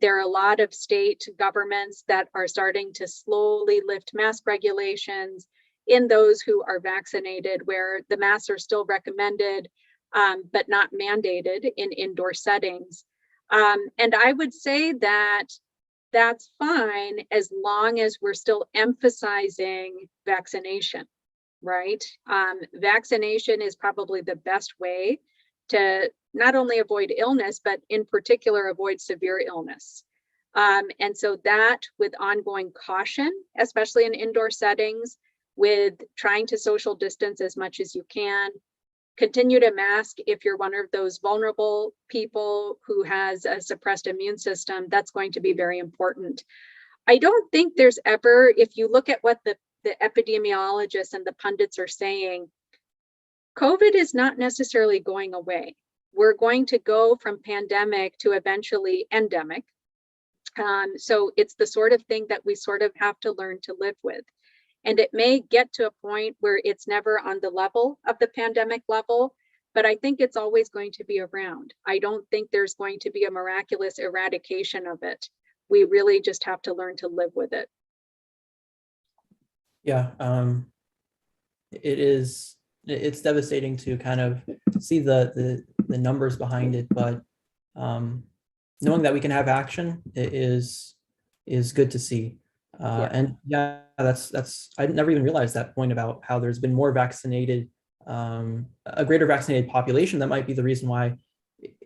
[SPEAKER 2] There are a lot of state governments that are starting to slowly lift mask regulations in those who are vaccinated, where the masks are still recommended, but not mandated in indoor settings. And I would say that that's fine as long as we're still emphasizing vaccination, right? Vaccination is probably the best way to not only avoid illness, but in particular, avoid severe illness. And so that, with ongoing caution, especially in indoor settings, with trying to social distance as much as you can, continue to mask if you're one of those vulnerable people who has a suppressed immune system, that's going to be very important. I don't think there's ever, if you look at what the epidemiologists and the pundits are saying, COVID is not necessarily going away. We're going to go from pandemic to eventually endemic. So it's the sort of thing that we sort of have to learn to live with. And it may get to a point where it's never on the level of the pandemic level, but I think it's always going to be around. I don't think there's going to be a miraculous eradication of it. We really just have to learn to live with it.
[SPEAKER 1] Yeah, it's devastating to kind of see the numbers behind it, but knowing that we can have action is good to see. And yeah, that's I never even realized that point about how there's been more vaccinated a greater vaccinated population, that might be the reason why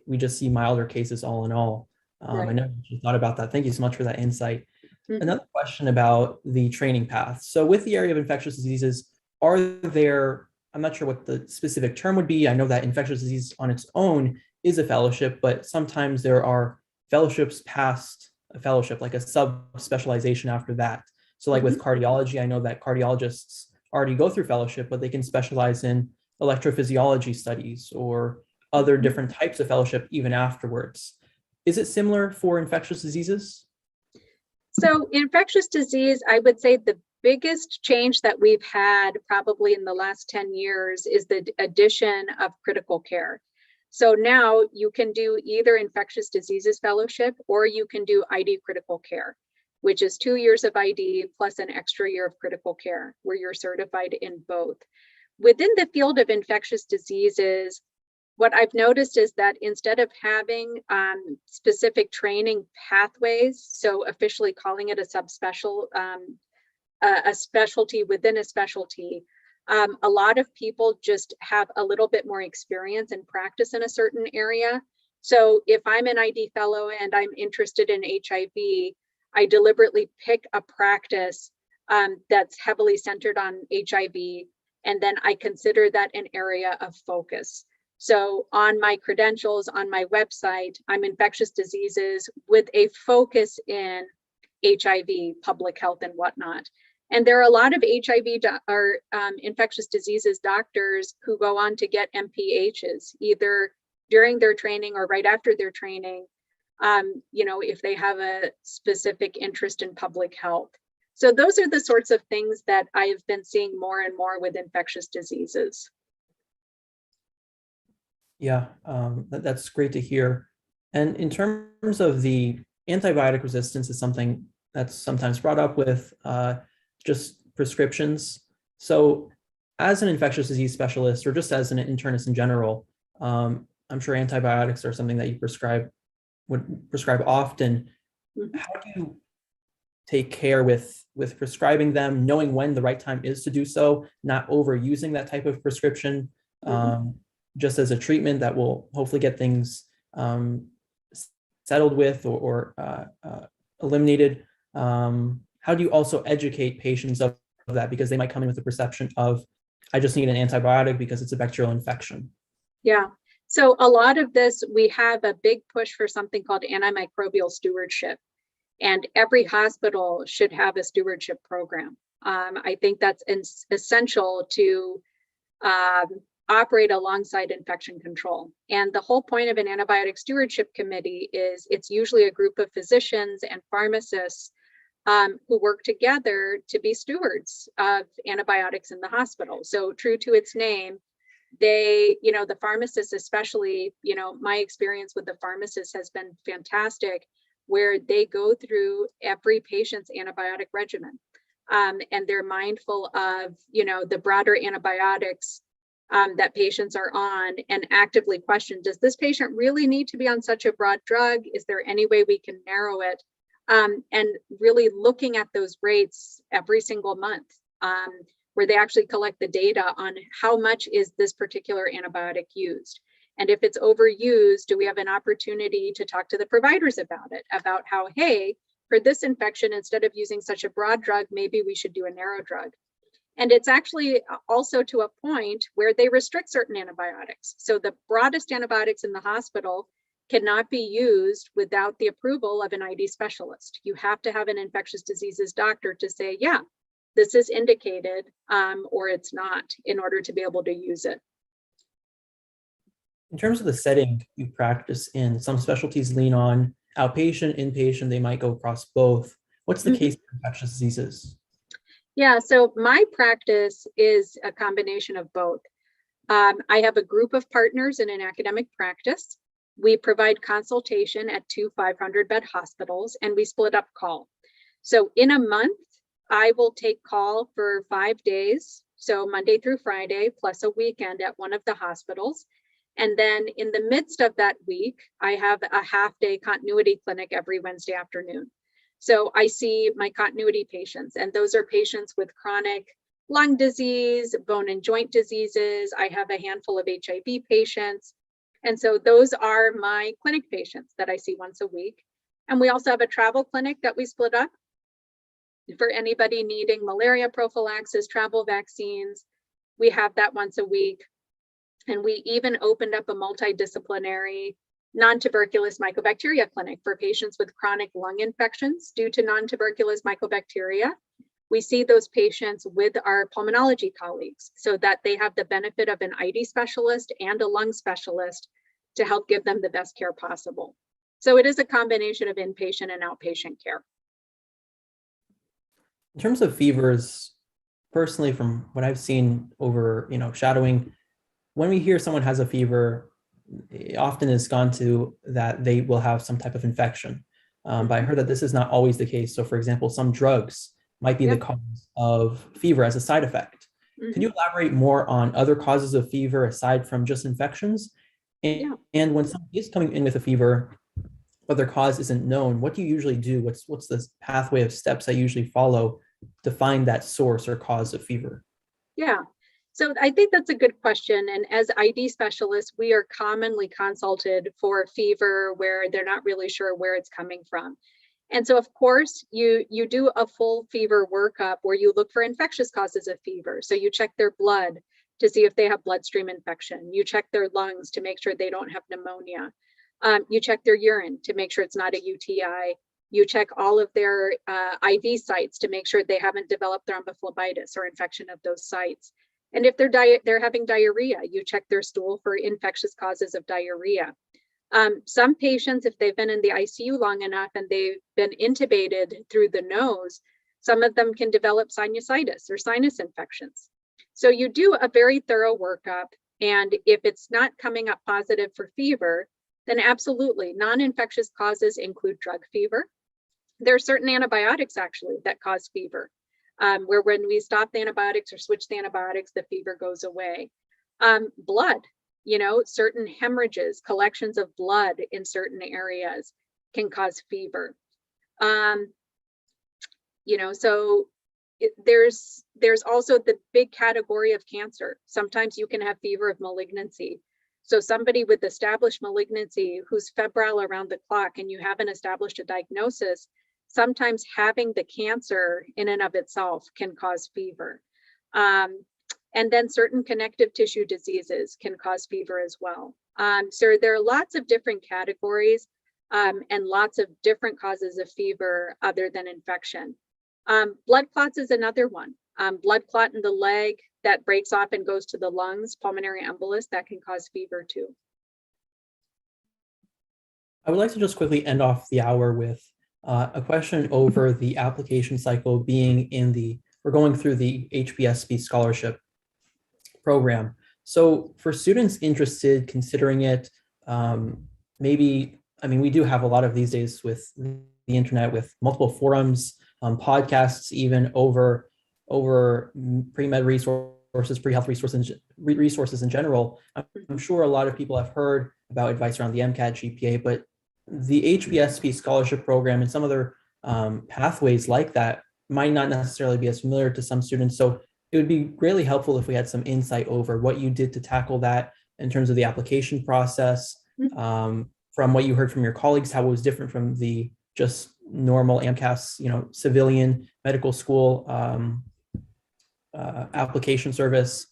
[SPEAKER 1] we just see milder cases all in all. I
[SPEAKER 2] Right.
[SPEAKER 1] know you thought about that. Thank you so much for that insight.
[SPEAKER 2] Mhm.
[SPEAKER 1] Another question about the training path. So with the area of infectious diseases, are there, I'm not sure what the specific term would be. I know that infectious disease on its own is a fellowship, but sometimes there are fellowships past a fellowship, like a sub-specialization after that. So like with cardiology, I know that cardiologists already go through fellowship, but they can specialize in electrophysiology studies or other different types of fellowship even afterwards. Is it similar for infectious diseases?
[SPEAKER 2] So infectious disease, I would say the biggest change that we've had probably in the last 10 years is the addition of critical care. So now you can do either infectious diseases fellowship or you can do ID critical care, which is 2 years of ID plus an extra year of critical care where you're certified in both. Within the field of infectious diseases, what I've noticed is that instead of having specific training pathways, so officially calling it a subspecial, a specialty within a specialty, a lot of people just have a little bit more experience and practice in a certain area. So if I'm an ID fellow and I'm interested in HIV, I deliberately pick a practice that's heavily centered on HIV, and then I consider that an area of focus. So on my credentials, on my website, I'm infectious diseases with a focus in HIV, public health, and whatnot. And there are a lot of HIV or infectious diseases doctors who go on to get MPHs, either during their training or right after their training, if they have a specific interest in public health. So those are the sorts of things that I've been seeing more and more with infectious diseases.
[SPEAKER 1] Yeah, that's great to hear. And in terms of the antibiotic resistance is something that's sometimes brought up with just prescriptions. So as an infectious disease specialist, or just as an internist in general, I'm sure antibiotics are something that you would prescribe often. How do you take care with prescribing them, knowing when the right time is to do so, not overusing that type of prescription, just as a treatment that will hopefully get things settled with or eliminated? How do you also educate patients of that? Because they might come in with the perception of, I just need an antibiotic because it's a bacterial infection.
[SPEAKER 2] Yeah. So a lot of this, we have a big push for something called antimicrobial stewardship. And every hospital should have a stewardship program. I think that's essential to operate alongside infection control. And the whole point of an antibiotic stewardship committee is it's usually a group of physicians and pharmacists who work together to be stewards of antibiotics in the hospital. So true to its name, they, the pharmacists especially, my experience with the pharmacists has been fantastic, where they go through every patient's antibiotic regimen. And they're mindful of, the broader antibiotics that patients are on and actively question, does this patient really need to be on such a broad drug? Is there any way we can narrow it? And really looking at those rates every single month, where they actually collect the data on how much is this particular antibiotic used. And if it's overused, do we have an opportunity to talk to the providers about it, about how, hey, for this infection, instead of using such a broad drug, maybe we should do a narrow drug. And it's actually also to a point where they restrict certain antibiotics. So the broadest antibiotics in the hospital cannot be used without the approval of an ID specialist. You have to have an infectious diseases doctor to say, yeah, this is indicated or it's not, in order to be able to use it.
[SPEAKER 1] In terms of the setting you practice in, some specialties lean on outpatient, inpatient, they might go across both. What's the case for infectious diseases?
[SPEAKER 2] Yeah, so my practice is a combination of both. I have a group of partners in an academic practice. We provide consultation at 2 500-bed hospitals, and we split up call. So in a month, I will take call for 5 days, so Monday through Friday, plus a weekend at one of the hospitals. And then in the midst of that week, I have a half-day continuity clinic every Wednesday afternoon. So I see my continuity patients, and those are patients with chronic lung disease, bone and joint diseases. I have a handful of HIV patients. And so those are my clinic patients that I see once a week. And we also have a travel clinic that we split up for anybody needing malaria prophylaxis, travel vaccines. We have that once a week. And we even opened up a multidisciplinary non-tuberculous mycobacteria clinic for patients with chronic lung infections due to non-tuberculous mycobacteria. We see those patients with our pulmonology colleagues so that they have the benefit of an ID specialist and a lung specialist to help give them the best care possible. So it is a combination of inpatient and outpatient care.
[SPEAKER 1] In terms of fevers, personally, from what I've seen over, shadowing, when we hear someone has a fever, it often is gone to that they will have some type of infection. But I heard that this is not always the case. So for example, some drugs might be the cause of fever as a side effect. Can you elaborate more on other causes of fever aside from just infections? And when someone is coming in with a fever, but their cause isn't known, what do you usually do? What's the pathway of steps I usually follow to find that source or cause of fever?
[SPEAKER 2] Yeah, so I think that's a good question. And as ID specialists, we are commonly consulted for fever where they're not really sure where it's coming from. And so of course, you do a full fever workup where you look for infectious causes of fever. So you check their blood to see if they have bloodstream infection. You check their lungs to make sure they don't have pneumonia. You check their urine to make sure it's not a UTI. You check all of their IV sites to make sure they haven't developed thrombophlebitis or infection of those sites. And if they're having diarrhea, you check their stool for infectious causes of diarrhea. Some patients, if they've been in the ICU long enough and they've been intubated through the nose, some of them can develop sinusitis or sinus infections. So you do a very thorough workup. And if it's not coming up positive for fever, then absolutely, non-infectious causes include drug fever. There are certain antibiotics actually that cause fever, where when we stop the antibiotics or switch the antibiotics, the fever goes away. Blood, certain hemorrhages, collections of blood in certain areas can cause fever. So there's also the big category of cancer. Sometimes you can have fever of malignancy. So somebody with established malignancy who's febrile around the clock and you haven't established a diagnosis, sometimes having the cancer in and of itself can cause fever. And then certain connective tissue diseases can cause fever as well. So there are lots of different categories and lots of different causes of fever other than infection. Blood clots is another one. Blood clot in the leg that breaks off and goes to the lungs, pulmonary embolus, that can cause fever too.
[SPEAKER 1] I would like to just quickly end off the hour with a question over the application cycle being we're going through the HPSP Scholarship program. So for students interested, considering it, we do have a lot of these days with the internet with multiple forums, podcasts, even over pre-med resources, pre-health resources in general. I'm sure a lot of people have heard about advice around the MCAT GPA, but the HPSP Scholarship Program and some other pathways like that might not necessarily be as familiar to some students. So it would be really helpful if we had some insight over what you did to tackle that in terms of the application process, from what you heard from your colleagues, how it was different from the just normal AMCAS, civilian medical school application service.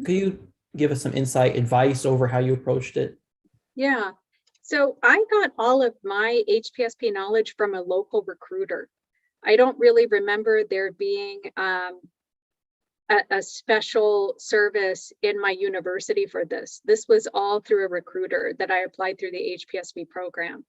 [SPEAKER 1] Could you give us some insight, advice over how you approached it?
[SPEAKER 2] Yeah, so I got all of my HPSP knowledge from a local recruiter. I don't really remember there being a special service in my university for this. This was all through a recruiter that I applied through the HPSP program.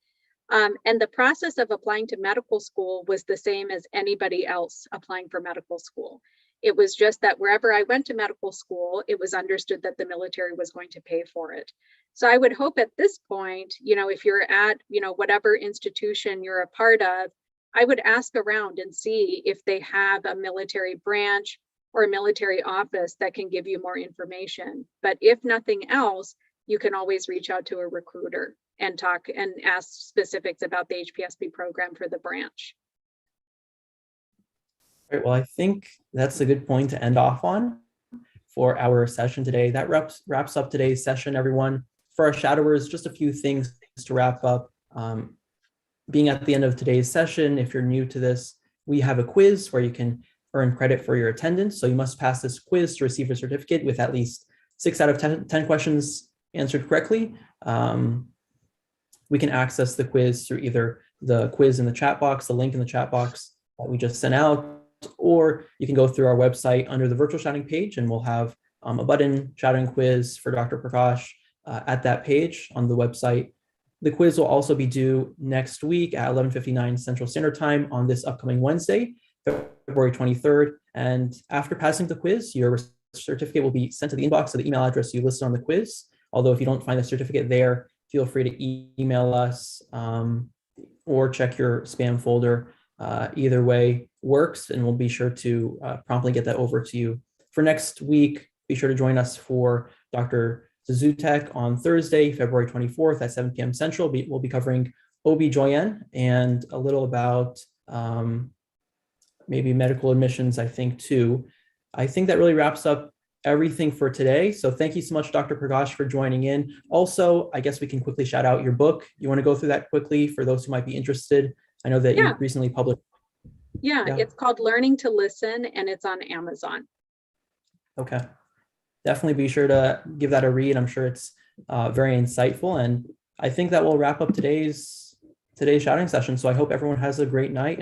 [SPEAKER 2] And the process of applying to medical school was the same as anybody else applying for medical school. It was just that wherever I went to medical school, it was understood that the military was going to pay for it. So I would hope at this point, if you're at, whatever institution you're a part of, I would ask around and see if they have a military branch or a military office that can give you more information. But if nothing else, you can always reach out to a recruiter and talk and ask specifics about the HPSP program for the branch.
[SPEAKER 1] right, well, I think that's a good point to end off on for our session today. That wraps up today's session, everyone. For our shadowers, just a few things to wrap up. Being at the end of today's session, if you're new to this, we have a quiz where you can earn credit for your attendance. So you must pass this quiz to receive a certificate with at least 6 out of 10 questions answered correctly. We can access the quiz through either the quiz in the chat box, the link in the chat box that we just sent out, or you can go through our website under the virtual shadowing page, and we'll have a button, shadowing quiz for Dr. Prakash at that page on the website. The quiz will also be due next week at 11:59 Central Standard Time on this upcoming Wednesday, February 23rd. And after passing the quiz, your certificate will be sent to the inbox of the email address you listed on the quiz. Although if you don't find the certificate there, feel free to email us or check your spam folder. Either way works, and we'll be sure to promptly get that over to you. For next week, be sure to join us for Dr. Zutek on Thursday, February 24th at 7 p.m. Central. We'll be covering OB/GYN and a little about maybe medical admissions, I think, too. I think that really wraps up everything for today. So thank you so much, Dr. Prakash, for joining in. Also, I guess we can quickly shout out your book. You want to go through that quickly for those who might be interested? I know that you recently published.
[SPEAKER 2] Yeah, it's called Learning to Listen, and it's on Amazon.
[SPEAKER 1] Okay. Definitely be sure to give that a read. I'm sure it's very insightful. And I think that will wrap up today's shouting session. So I hope everyone has a great night.